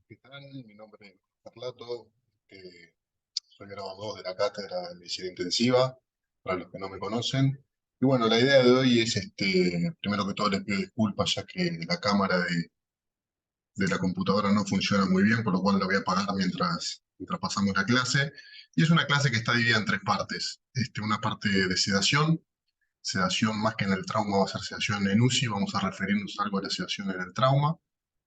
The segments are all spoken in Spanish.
¿Qué tal? Mi nombre es Carlato, soy grado 2 de la cátedra de medicina intensiva, para los que no me conocen. Y bueno, la idea de hoy es, primero que todo les pido disculpas ya que la cámara de la computadora no funciona muy bien, por lo cual la voy a apagar mientras pasamos la clase. Y es una clase que está dividida en tres partes. Una parte de sedación, sedación más que en el trauma va a ser sedación en UCI, vamos a referirnos algo a la sedación en el trauma.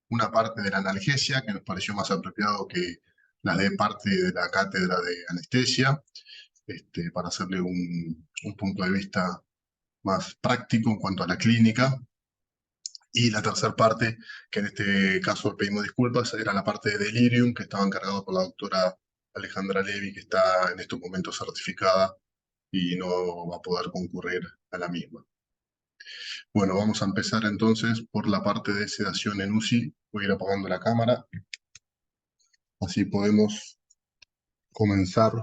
Una parte de la analgesia, que nos pareció más apropiado que la de parte de la cátedra de anestesia, para hacerle un punto de vista más práctico en cuanto a la clínica. Y la tercera parte, que en este caso pedimos disculpas, era la parte de delirium, que estaba encargado por la doctora Alejandra Levy, que está en estos momentos certificada y no va a poder concurrir a la misma. Bueno, vamos a empezar entonces por la parte de sedación en UCI. Voy a ir apagando la cámara. Así podemos comenzar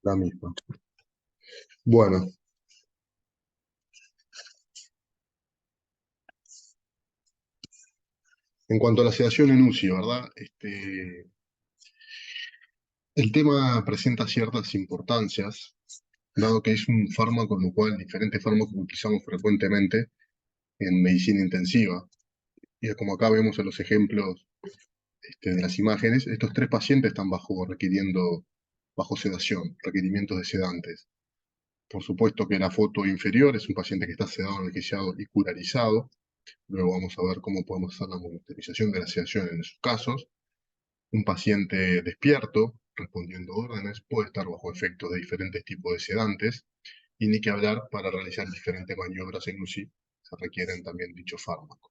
la misma. Bueno, en cuanto a la sedación en UCI, ¿verdad? El tema presenta ciertas importancias, dado que es un fármaco, con lo cual diferentes fármacos que utilizamos frecuentemente en medicina intensiva. Y como acá vemos en los ejemplos de las imágenes, estos tres pacientes están bajo sedación, requerimientos de sedantes. Por supuesto que la foto inferior es un paciente que está sedado, analgesiado y curarizado. Luego vamos a ver cómo podemos hacer la monitorización de la sedación en esos casos. Un paciente despierto, respondiendo órdenes, puede estar bajo efectos de diferentes tipos de sedantes, y ni que hablar, para realizar diferentes maniobras en UCI se requieren también dichos fármacos.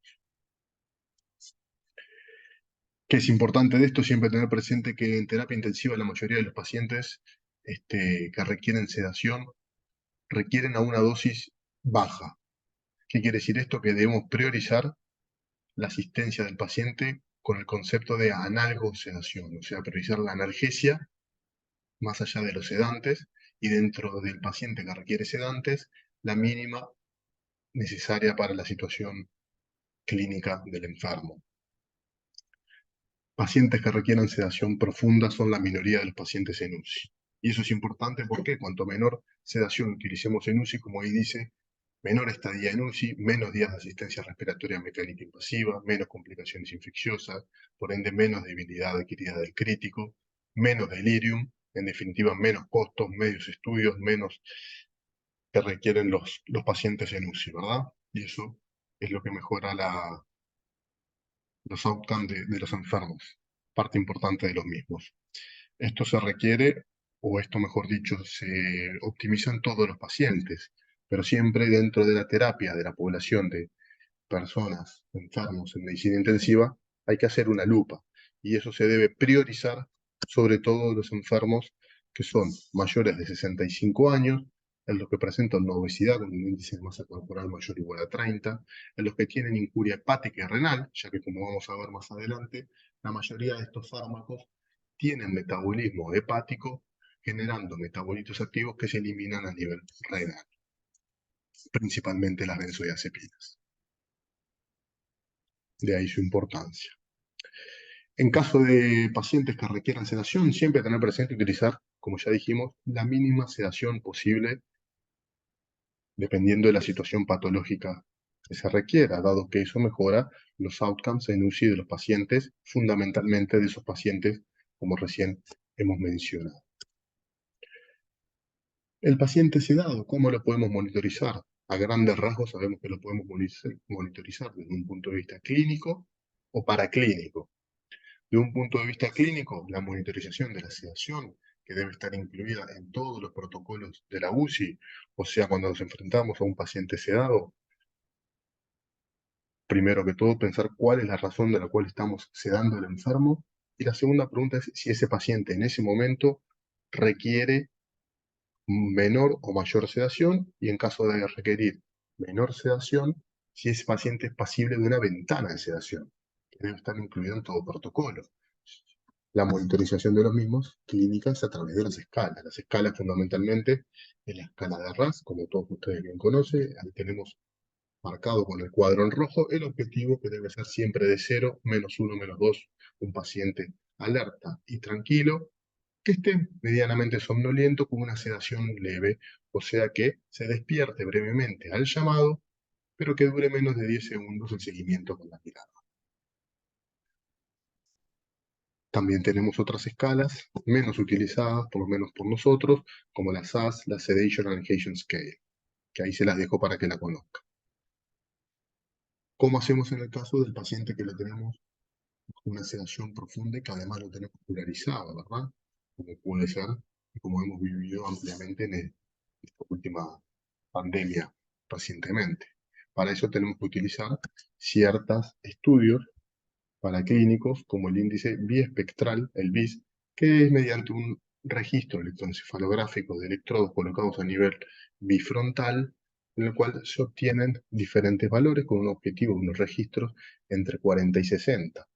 ¿Qué es importante de esto? Siempre tener presente que en terapia intensiva la mayoría de los pacientes que requieren sedación requieren a una dosis baja. ¿Qué quiere decir esto? Que debemos priorizar la asistencia del paciente con el concepto de analgosedación, o sea, priorizar la analgesia más allá de los sedantes, y dentro del paciente que requiere sedantes, la mínima necesaria para la situación clínica del enfermo. Pacientes que requieran sedación profunda son la minoría de los pacientes en UCI. Y eso es importante porque cuanto menor sedación utilicemos en UCI, como ahí dice, menor estadía en UCI, menos días de asistencia respiratoria mecánica invasiva, menos complicaciones infecciosas, por ende menos debilidad adquirida del crítico, menos delirium, en definitiva menos costos, medios estudios, menos que requieren los pacientes en UCI, ¿verdad? Y eso es lo que mejora los outcomes de los enfermos, parte importante de los mismos. Esto se requiere, o esto mejor dicho, se optimiza en todos los pacientes, pero siempre dentro de la terapia de la población de personas enfermos en medicina intensiva hay que hacer una lupa, y eso se debe priorizar sobre todo los enfermos que son mayores de 65 años, en los que presentan una obesidad con un índice de masa corporal mayor o igual a 30, en los que tienen incuria hepática y renal, ya que como vamos a ver más adelante, la mayoría de estos fármacos tienen metabolismo hepático, generando metabolitos activos que se eliminan a nivel renal, principalmente las benzodiazepinas. De ahí su importancia. En caso de pacientes que requieran sedación, siempre tener presente utilizar, como ya dijimos, la mínima sedación posible dependiendo de la situación patológica que se requiera, dado que eso mejora los outcomes en UCI de los pacientes, fundamentalmente de esos pacientes como recién hemos mencionado. El paciente sedado, ¿cómo lo podemos monitorizar? A grandes rasgos sabemos que lo podemos monitorizar desde un punto de vista clínico o paraclínico. De un punto de vista clínico, la monitorización de la sedación, que debe estar incluida en todos los protocolos de la UCI, o sea, cuando nos enfrentamos a un paciente sedado, primero que todo pensar cuál es la razón de la cual estamos sedando al enfermo, y la segunda pregunta es si ese paciente en ese momento requiere menor o mayor sedación, y en caso de requerir menor sedación, si ese paciente es pasible de una ventana de sedación, que debe estar incluido en todo protocolo. La monitorización de los mismos clínicas a través de las escalas. Las escalas fundamentalmente es la escala de RAS, como todos ustedes bien conocen. Ahí tenemos marcado con el cuadro en rojo, el objetivo que debe ser siempre de 0, -1, -2, un paciente alerta y tranquilo, que esté medianamente somnoliento con una sedación leve, o sea que se despierte brevemente al llamado, pero que dure menos de 10 segundos el seguimiento con la mirada. También tenemos otras escalas menos utilizadas, por lo menos por nosotros, como la SAS, la Sedation and Agitation Scale, que ahí se las dejo para que la conozcan. ¿Cómo hacemos en el caso del paciente que lo tenemos una sedación profunda y que además lo tenemos polarizado, ¿verdad? Como puede ser y como hemos vivido ampliamente en esta última pandemia recientemente. Para eso tenemos que utilizar ciertos estudios paraclínicos como el índice biespectral, el BIS, que es mediante un registro electroencefalográfico de electrodos colocados a nivel bifrontal, en el cual se obtienen diferentes valores con un objetivo, unos registros entre 40 y 60.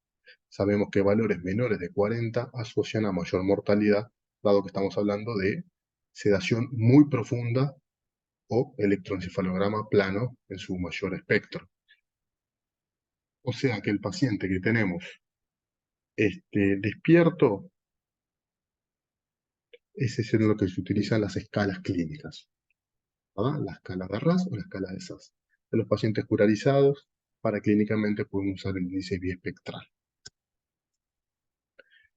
Sabemos que valores menores de 40 asocian a mayor mortalidad, dado que estamos hablando de sedación muy profunda o electroencefalograma plano en su mayor espectro. O sea que el paciente que tenemos despierto, ese es en lo que se utilizan las escalas clínicas, ¿verdad? La escala de RAS o la escala de SAS. En los pacientes curarizados, para clínicamente podemos usar el índice biespectral.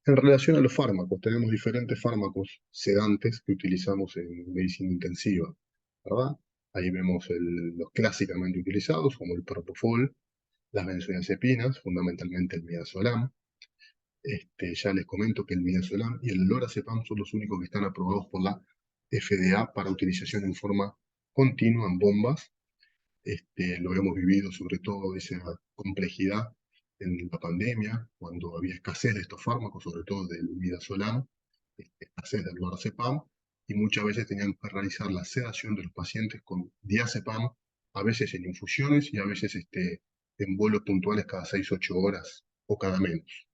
En relación a los fármacos, tenemos diferentes fármacos sedantes que utilizamos en medicina intensiva, ¿verdad? Ahí vemos los clásicamente utilizados, como el propofol, las benzodiazepinas, fundamentalmente el midazolam. Ya les comento que el midazolam y el lorazepam son los únicos que están aprobados por la FDA para utilización en forma continua en bombas. Lo hemos vivido sobre todo esa complejidad en la pandemia, cuando había escasez de estos fármacos, sobre todo del midazolam, escasez del lorazepam, y muchas veces tenían que realizar la sedación de los pacientes con diazepam, a veces en infusiones y a veces en bolos puntuales cada 6-8 horas o cada menos.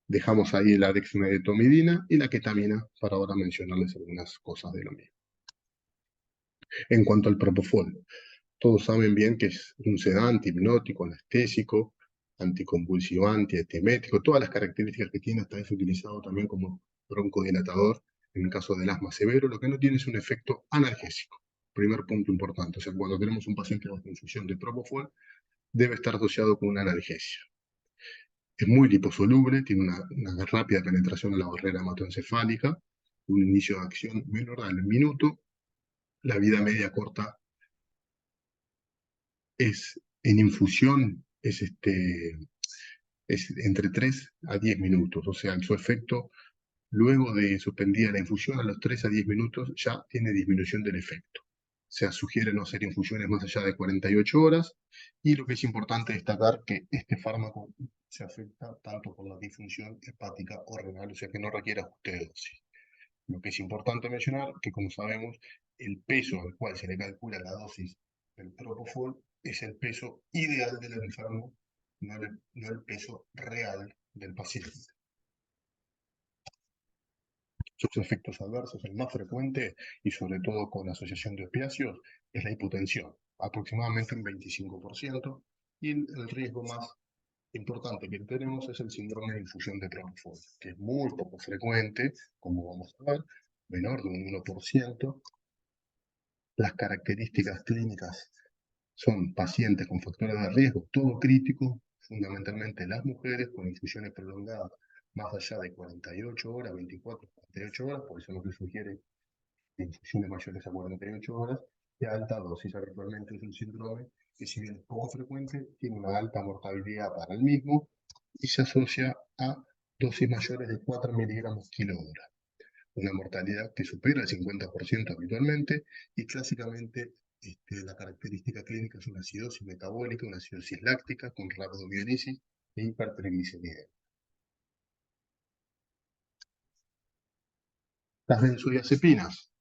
Dejamos ahí la dexmedetomidina y la ketamina para ahora mencionarles algunas cosas de lo mismo. En cuanto al propofol, todos saben bien que es un sedante, hipnótico, anestésico, anticonvulsivante, antiemético, todas las características que tiene, hasta es utilizado también como broncodilatador en el caso del asma severo. Lo que no tiene es un efecto analgésico. Primer punto importante, o sea, cuando tenemos un paciente bajo infusión de propofol, debe estar asociado con una analgesia. Es muy liposoluble, tiene una rápida penetración en la barrera hematoencefálica, un inicio de acción menor al minuto, la vida media corta es en infusión, es entre 3 a 10 minutos, o sea, su efecto luego de suspendida la infusión a los 3 a 10 minutos ya tiene disminución del efecto. O sea, sugiere no hacer infusiones más allá de 48 horas, y lo que es importante destacar que este fármaco se afecta tanto por la disfunción hepática o renal, o sea que no requiere ajuste de dosis. Lo que es importante mencionar que, como sabemos, el peso al cual se le calcula la dosis del propofol es el peso ideal del enfermo, no el peso real del paciente. Sus efectos adversos, el más frecuente y sobre todo con asociación de opiáceos, es la hipotensión, aproximadamente un 25%, y el riesgo más importante que tenemos es el síndrome de infusión de propofol, que es muy poco frecuente, como vamos a ver, menor de un 1%. Las características clínicas son pacientes con factores de riesgo, todo crítico, fundamentalmente las mujeres con infusiones prolongadas más allá de 48 horas, 24, 48 horas, por eso lo que sugiere infusiones mayores a 48 horas, y alta dosis. Habitualmente es un síndrome que, si bien es poco frecuente, tiene una alta mortalidad para el mismo y se asocia a dosis mayores de 4 miligramos kilo hora. Una mortalidad que supera el 50% habitualmente, y clásicamente la característica clínica es una acidosis metabólica, una acidosis láctica con rabdomiolisis e hipertriglicemia. Las benzodiazepinas,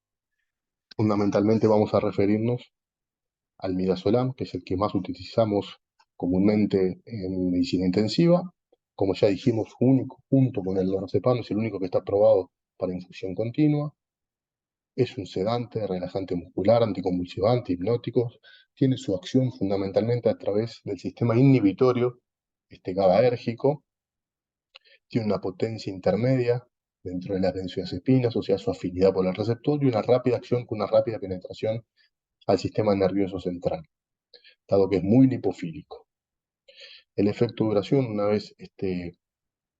fundamentalmente vamos a referirnos al midazolam, que es el que más utilizamos comúnmente en medicina intensiva. Como ya dijimos, único, junto con el lorazepam, es el único que está aprobado para infusión continua. Es un sedante, relajante muscular, anticonvulsivante, hipnótico. Tiene su acción fundamentalmente a través del sistema inhibitorio, GABAérgico. Tiene una potencia intermedia dentro de las benzodiazepinas, o sea, su afinidad por el receptor, y una rápida acción con una rápida penetración al sistema nervioso central, dado que es muy lipofílico. El efecto de duración, una vez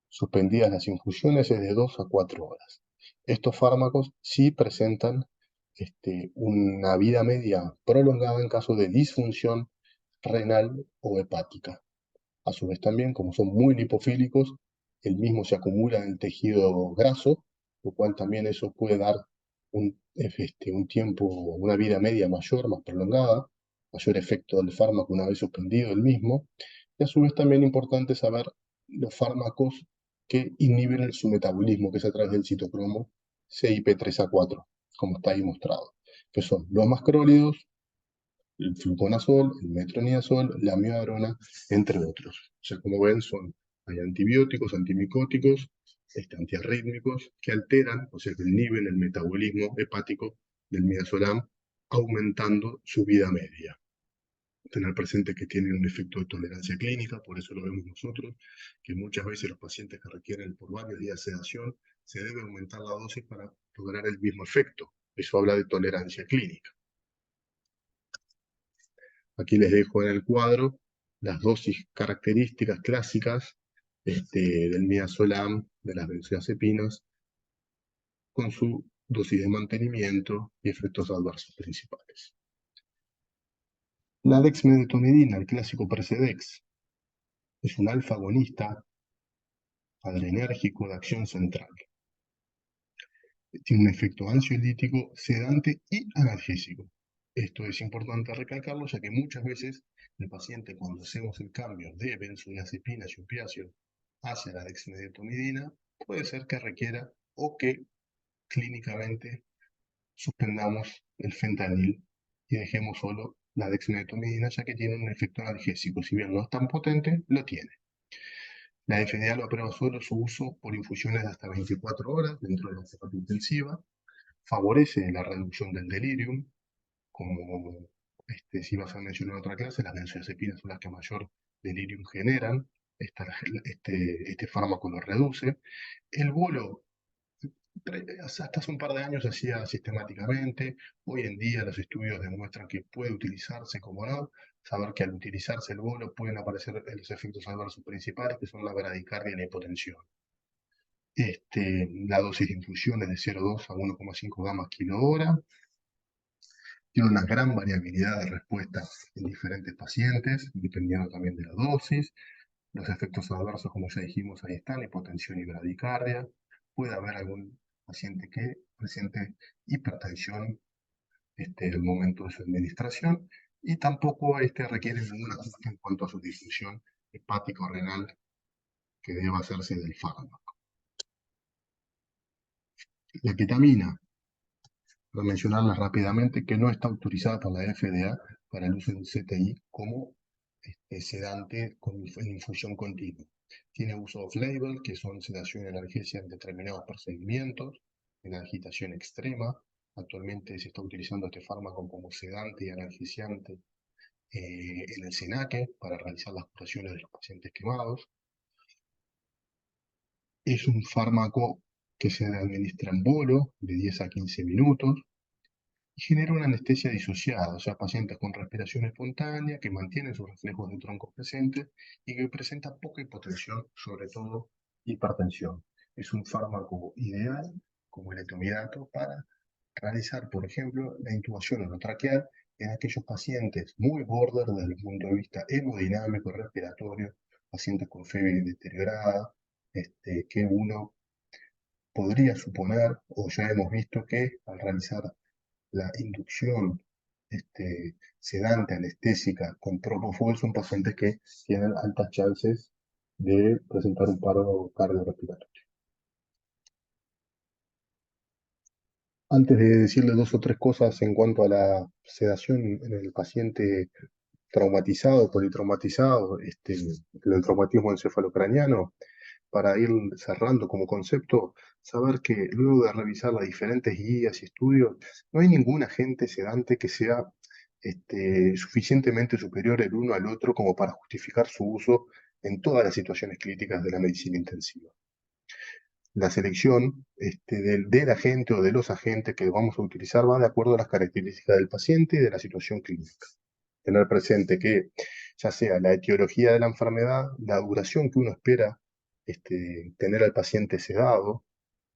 suspendidas las infusiones, es de 2 a 4 horas. Estos fármacos sí presentan una vida media prolongada en caso de disfunción renal o hepática. A su vez también, como son muy lipofílicos, el mismo se acumula en el tejido graso, lo cual también eso puede dar un tiempo, una vida media mayor, más prolongada, mayor efecto del fármaco una vez suspendido el mismo. Y a su vez también importante saber los fármacos que inhiben su metabolismo, que es a través del citocromo CYP3A4, como está ahí mostrado, que son los macrólidos, el fluconazol, el metronidazol, la amiodarona, entre otros. O sea, como ven, hay antibióticos, antimicóticos, antiarrítmicos, que alteran, o sea, que inhiben el metabolismo hepático del midazolam, aumentando su vida media. Tener presente que tienen un efecto de tolerancia clínica, por eso lo vemos nosotros, que muchas veces los pacientes que requieren por varios días sedación, se debe aumentar la dosis para lograr el mismo efecto. Eso habla de tolerancia clínica. Aquí les dejo en el cuadro las dosis características clásicas del midazolam, de las benzodiazepinas, con su dosis de mantenimiento y efectos adversos principales. La dexmedetomidina, el clásico Precedex, es un alfa-agonista adrenérgico de acción central. Tiene un efecto ansiolítico, sedante y analgésico. Esto es importante recalcarlo, ya que muchas veces el paciente, cuando hacemos el cambio de benzodiazepinas y opiáceos hacia la dexmedetomidina, puede ser que requiera o que clínicamente suspendamos el fentanil y dejemos solo la dexmedetomidina, ya que tiene un efecto analgésico. Si bien no es tan potente, lo tiene. La FDA lo aprueba solo su uso por infusiones de hasta 24 horas dentro de la terapia intensiva. Favorece la reducción del delirium, como si vas a mencionar otra clase, las benzodiazepinas son las que mayor delirium generan, este fármaco lo reduce. El bolo, hasta hace un par de años se hacía sistemáticamente, hoy en día los estudios demuestran que puede utilizarse como no, saber que al utilizarse el bolo pueden aparecer los efectos adversos principales, que son la bradicardia y la hipotensión. La dosis de infusión es de 0,2 a 1,5 gamas kilo hora. Tiene una gran variabilidad de respuestas en diferentes pacientes, dependiendo también de la dosis. Los efectos adversos, como ya dijimos, ahí están, hipotensión y bradicardia. Puede haber algún paciente que presente hipertensión al momento de su administración y tampoco requiere ningún ajuste en cuanto a su difusión hepática o renal que deba hacerse del fármaco. La ketamina, para mencionarla rápidamente, que no está autorizada por la FDA para el uso en CTI como sedante en infusión continua. Tiene uso off-label, que son sedación y analgesia en determinados procedimientos, en agitación extrema. Actualmente se está utilizando este fármaco como sedante y analgesiante en el SENACE para realizar las curaciones de los pacientes quemados. Es un fármaco que se administra en bolo de 10 a 15 minutos y genera una anestesia disociada, o sea, pacientes con respiración espontánea que mantienen sus reflejos de tronco presentes y que presenta poca hipotensión, sobre todo hipertensión. Es un fármaco ideal, como el etomidato, para realizar, por ejemplo, la intubación orotraqueal en aquellos pacientes muy border desde el punto de vista hemodinámico y respiratorio, pacientes con fiebre deteriorada, que uno podría suponer, o ya hemos visto que al realizar la inducción sedante anestésica con propofol son pacientes que tienen altas chances de presentar un paro cardiorrespiratorio. Antes de decirle dos o tres cosas en cuanto a la sedación en el paciente traumatizado, politraumatizado, el traumatismo encefalocraniano, para ir cerrando como concepto, saber que luego de revisar las diferentes guías y estudios, no hay ningún agente sedante que sea suficientemente superior el uno al otro como para justificar su uso en todas las situaciones críticas de la medicina intensiva. La selección del agente o de los agentes que vamos a utilizar va de acuerdo a las características del paciente y de la situación clínica. Tener presente que ya sea la etiología de la enfermedad, la duración que uno espera tener al paciente sedado,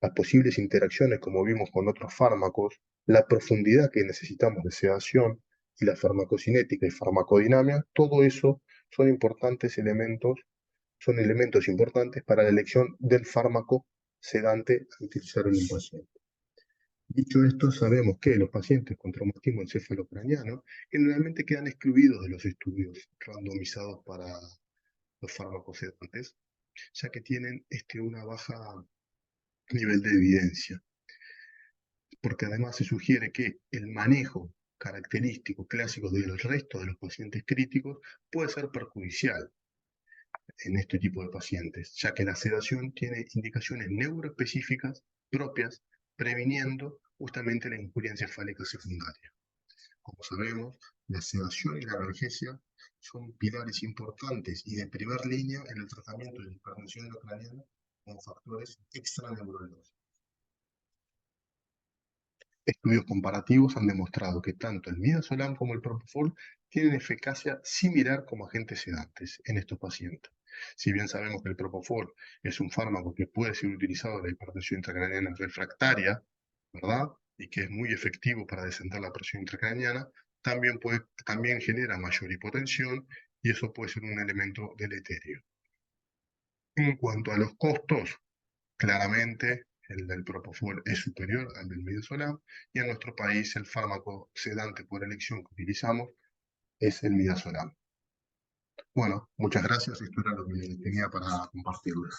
las posibles interacciones como vimos con otros fármacos, la profundidad que necesitamos de sedación y la farmacocinética y farmacodinámica, todo eso son importantes elementos, son elementos importantes para la elección del fármaco sedante a utilizar en un paciente. Dicho esto, sabemos que los pacientes con traumatismo encefalocraniano generalmente quedan excluidos de los estudios randomizados para los fármacos sedantes, ya que tienen una baja nivel de evidencia, porque además se sugiere que el manejo característico clásico del resto de los pacientes críticos puede ser perjudicial en este tipo de pacientes, ya que la sedación tiene indicaciones neuroespecíficas propias, previniendo justamente la injuria encefálica secundaria. Como sabemos, la sedación y la analgesia son pilares importantes y de primer línea en el tratamiento de la hipertensión intracraniana como factores extraneurológicos. Estudios comparativos han demostrado que tanto el midazolam como el propofol tienen eficacia similar como agentes sedantes en estos pacientes. Si bien sabemos que el propofol es un fármaco que puede ser utilizado en la hipertensión intracraniana refractaria, ¿verdad? Y que es muy efectivo para descender la presión intracraniana, también genera mayor hipotensión y eso puede ser un elemento deleterio. En cuanto a los costos, claramente, el del propofol es superior al del midazolam y en nuestro país el fármaco sedante por elección que utilizamos es el midazolam. Bueno, muchas gracias. Esto era lo que tenía para compartirles.